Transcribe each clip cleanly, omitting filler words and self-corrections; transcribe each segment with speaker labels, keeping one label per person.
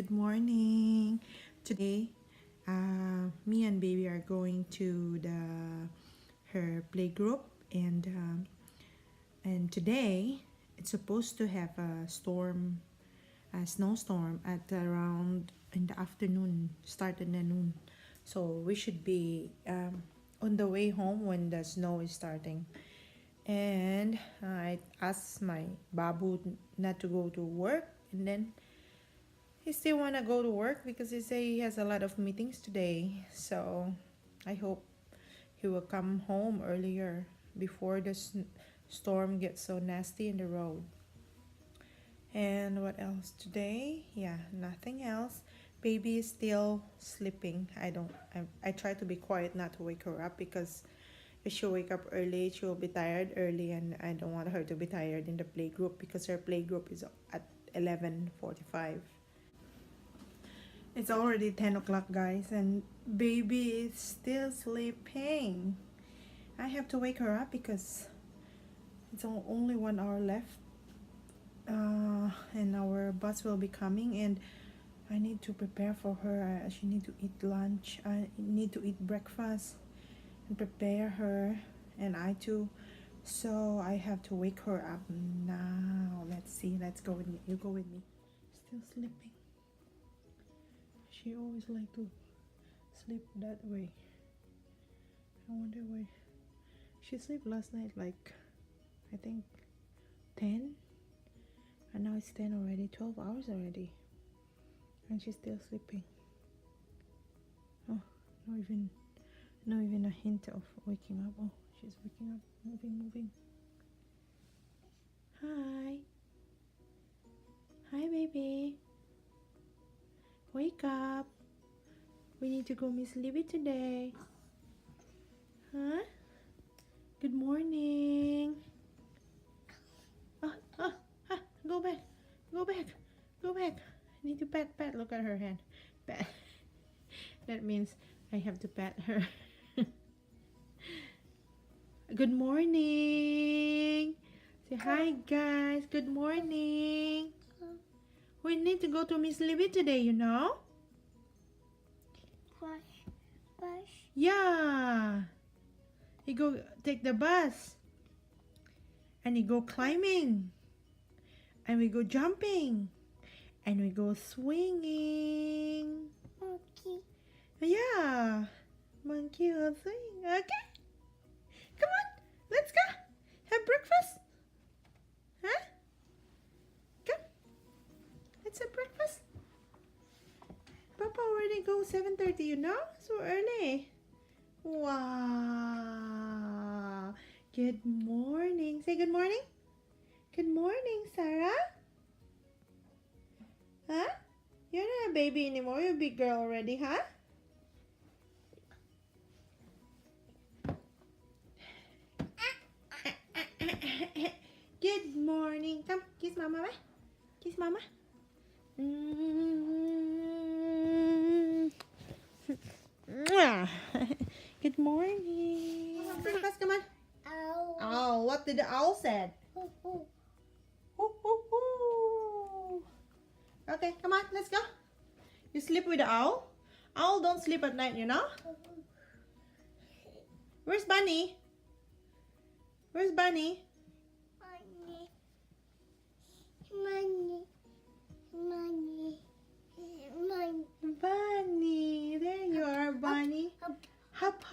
Speaker 1: Good morning. Today, me and baby are going to her playgroup, and today it's supposed to have a snowstorm at around in the afternoon, start in the noon. So we should be on the way home when the snow is starting. And I asked my babu not to go to work, and then he still want to go to work because he say he has a lot of meetings today. So I hope he will come home earlier before the storm gets so nasty in the road. And what else today? Yeah, nothing else. Baby is still sleeping. I try to be quiet, not to wake her up, because if she wake up early, she will be tired early, and I don't want her to be tired in the play group because her play group is at 11:45. It's already 10 o'clock, guys, and baby is still sleeping. I have to wake her up because it's only 1 hour left, and our bus will be coming, and I need to prepare for her. She need to eat lunch. I need to eat breakfast and prepare her, and I too. So I have to wake her up now. Let's see. Let's go with me. You go with me. Still sleeping. She always like to sleep that way. I wonder why. She slept last night like, I think 10, and now it's 10 already, 12 hours already, and she's still sleeping. Oh, not even a hint of waking up. Oh, she's waking up, moving. Hi baby, wake up. We need to go Miss Libby today. Huh? Good morning. Go back. I need to pat. Look at her hand. Pat. That means I have to pat her. Good morning. Say hi, guys. Good morning. We need to go to Miss Libby today, you know?
Speaker 2: Bus.
Speaker 1: Yeah. You go take the bus. And you go climbing. And we go jumping. And we go swinging.
Speaker 2: Monkey.
Speaker 1: Yeah. Monkey will swing. Okay. Come on. Let's go. Have breakfast. Huh? Come. Let's have breakfast. Papa already go 7:30, you know? So early. Wow. Good morning. Say good morning. Good morning, Sarah. Huh? You're not a baby anymore. You're a big girl already, huh? Good morning. Come, kiss mama. Kiss mama. Good morning. Breakfast, come on.
Speaker 2: Owl.
Speaker 1: Oh, what did the owl said? Okay, come on, let's go. You sleep with the owl? Owl don't sleep at night, you know? Where's Bunny? Where's Bunny?
Speaker 2: Money.
Speaker 1: Bunny, there you are, Bunny. Hop.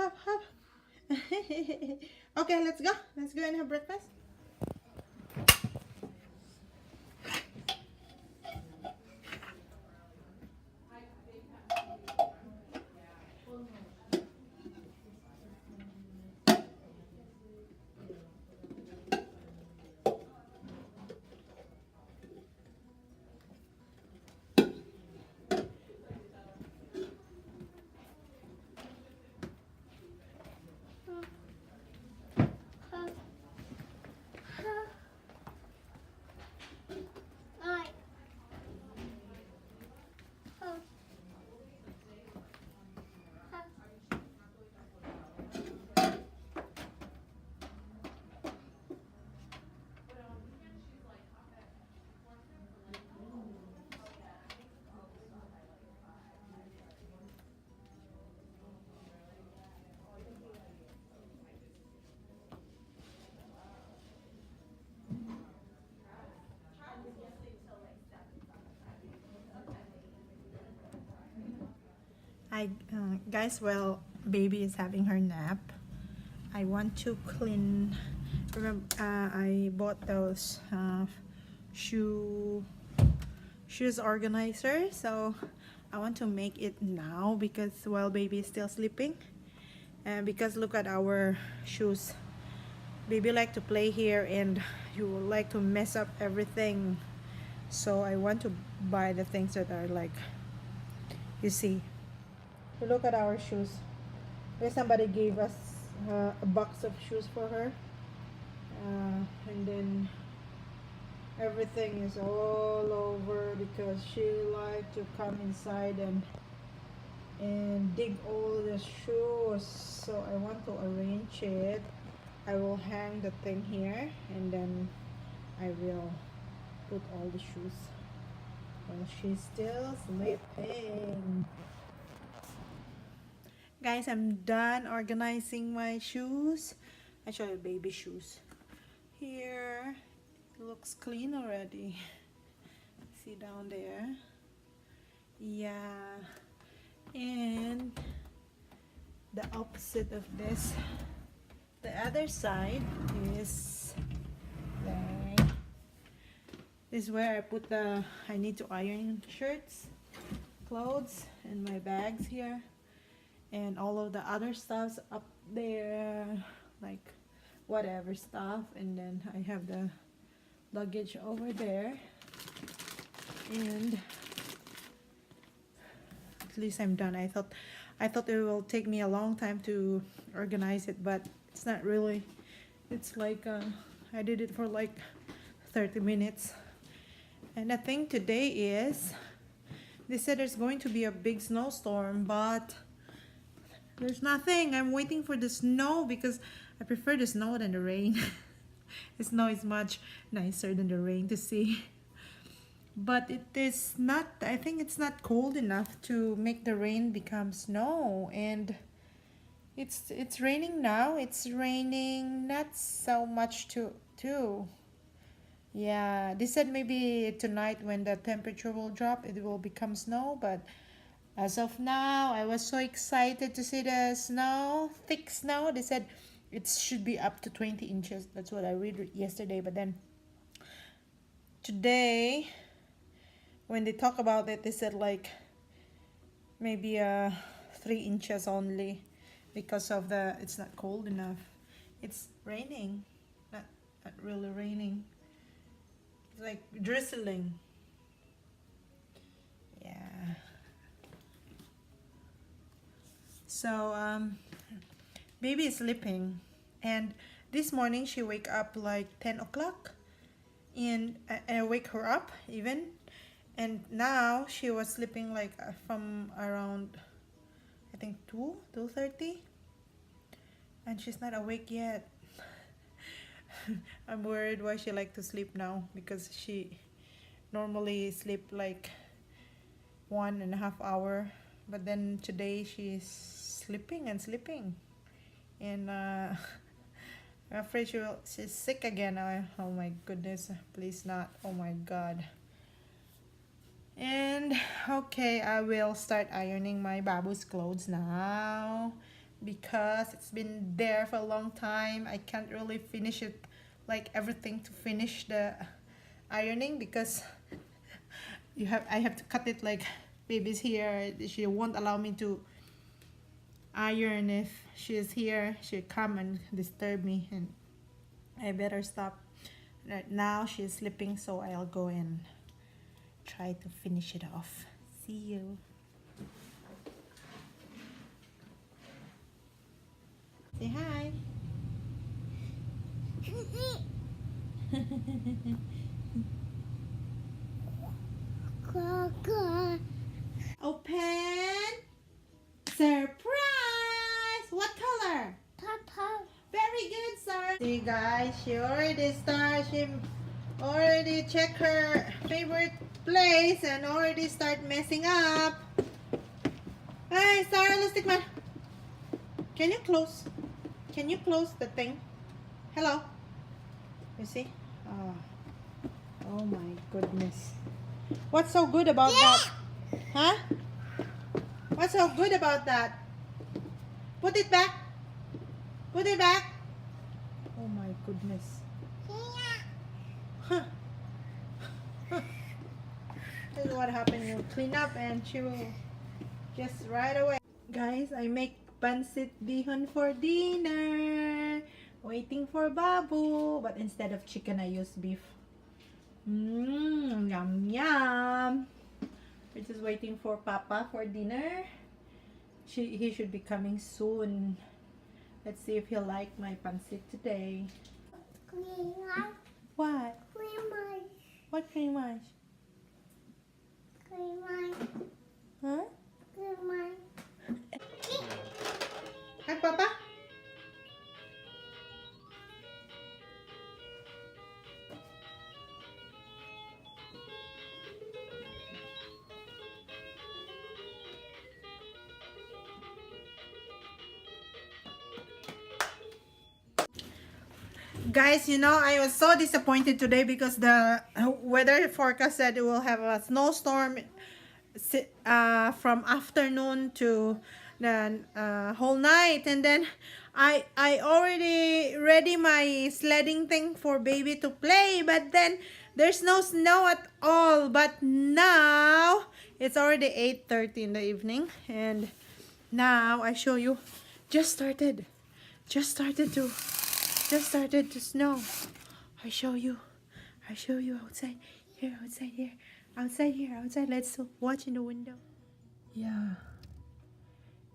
Speaker 1: Okay, let's go. Let's go and have breakfast. Hi, guys. Well, baby is having her nap. I want to clean. Remember, I bought those shoes organizer. So I want to make it now because while baby is still sleeping. And because look at our shoes. Baby like to play here and you like to mess up everything. So I want to buy the things that are like, you see. You look at our shoes. Where somebody gave us a box of shoes for her, and then everything is all over because she like to come inside and dig all the shoes. So I want to arrange it. I will hang the thing here and then I will put all the shoes while she's still sleeping. Guys, I'm done organizing my shoes. I show you baby shoes. Here, it looks clean already. See down there? Yeah. And the opposite of this, the other side is there. This is where I put I need to iron shirts, clothes, and my bags here. And all of the other stuff's up there, like whatever stuff, and then I have the luggage over there, and at least I'm done. I thought it will take me a long time to organize it, but it's not really. It's like I did it for like 30 minutes. And the thing today is they said there's going to be a big snowstorm, but there's nothing. I'm waiting for the snow because I prefer the snow than the rain. The snow is much nicer than the rain to see. But it is not, I think it's not cold enough to make the rain become snow. And it's raining now. It's raining not so much too. Yeah, they said maybe tonight when the temperature will drop, it will become snow, but as of now, I was so excited to see the snow, thick snow. They said it should be up to 20 inches. That's what I read yesterday. But then today, when they talk about it, they said like maybe 3 inches only because of it's not cold enough. It's raining, not really raining. It's like drizzling. Yeah. So baby is sleeping, and this morning she wake up like 10 o'clock, and I wake her up even, and now she was sleeping like from around I think 2:30, and she's not awake yet. I'm worried why she like to sleep now because she normally sleep like 1.5 hour, but then today she's sleeping and sleeping, and I'm afraid she's sick again. Oh my goodness, please not. Oh my god. And okay, I will start ironing my babu's clothes now because it's been there for a long time. I can't really finish it, like everything to finish the ironing because I have to cut it like baby's here. She won't allow me to iron. If she's here, she'll come and disturb me, and I better stop. Right now she's sleeping, so I'll go and try to finish it off. See you. Say hi. Open. Surprise! What color?
Speaker 2: Papa.
Speaker 1: Very good, sir. See, guys, she already already checked her favorite place and already start messing up. Hey, Sarah, let's take my... Can you close? Can you close the thing? Hello? You see? Oh my goodness. What's so good about that? Huh? What's so good about that? Put it back. Put it back. Oh my goodness. Huh. This is what happened. You clean up and she will just right away. Guys, I make pancit bihon for dinner. Waiting for Babu. But instead of chicken, I use beef. Yum yum. We're just waiting for Papa for dinner. He should be coming soon. Let's see if he'll like my pancit today.
Speaker 2: Clean my,
Speaker 1: What?
Speaker 2: clean my,
Speaker 1: What cream much?
Speaker 2: clean my,
Speaker 1: Huh?
Speaker 2: clean my.
Speaker 1: Hi, Papa. Guys, I was so disappointed today because the weather forecast said it will have a snowstorm from afternoon to the whole night, and then I already ready my sledding thing for baby to play, but then there's no snow at all. But now it's already 8:30 in the evening, and now I show you just started to snow. I show you outside here. Let's watch in the window. Yeah,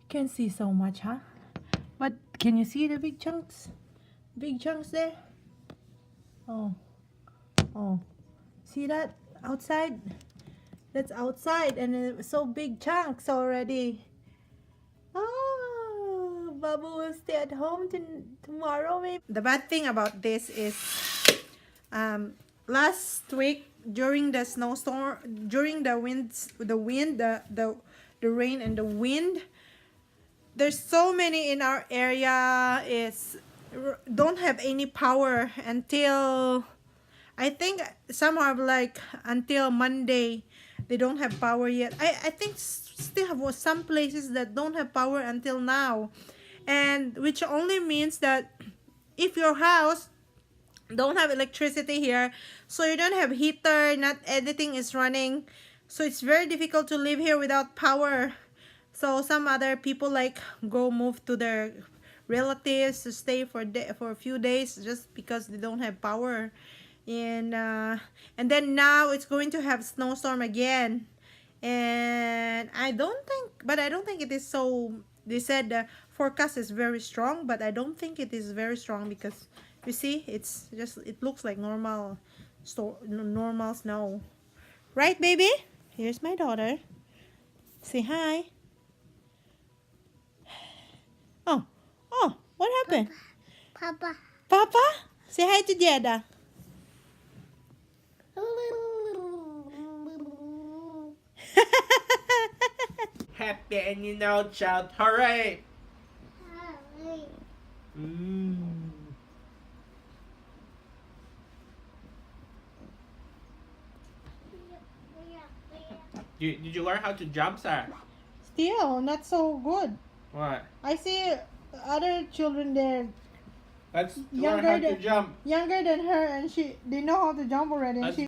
Speaker 1: you can see so much, huh? But can you see the big chunks there? Oh, see that outside? That's outside, and it's so big chunks already. Oh, Babu will stay at home tomorrow, maybe. The bad thing about this is, last week during the snowstorm, during the rain and the wind, there's so many in our area don't have any power until, I think some are like until Monday. They don't have power yet. I think still have some places that don't have power until now, and which only means that if your house don't have electricity here, so you don't have heater, not anything is running, so it's very difficult to live here without power. So some other people like go move to their relatives to stay for a few days just because they don't have power. And then now it's going to have snowstorm again, and I don't think it is so. They said the forecast is very strong, but I don't think it is very strong because you see it looks like normal snow, right, baby? Here's my daughter. Say hi. Oh, what happened?
Speaker 2: Papa.
Speaker 1: Papa, say hi to Jeda.
Speaker 3: Happy and shout hooray! Mm. Did you learn how to jump, sir?
Speaker 1: Still not so good.
Speaker 3: What?
Speaker 1: I see other children there
Speaker 3: Let's learn how to jump.
Speaker 1: younger than her, and they know how to jump already. And
Speaker 3: Let's
Speaker 1: she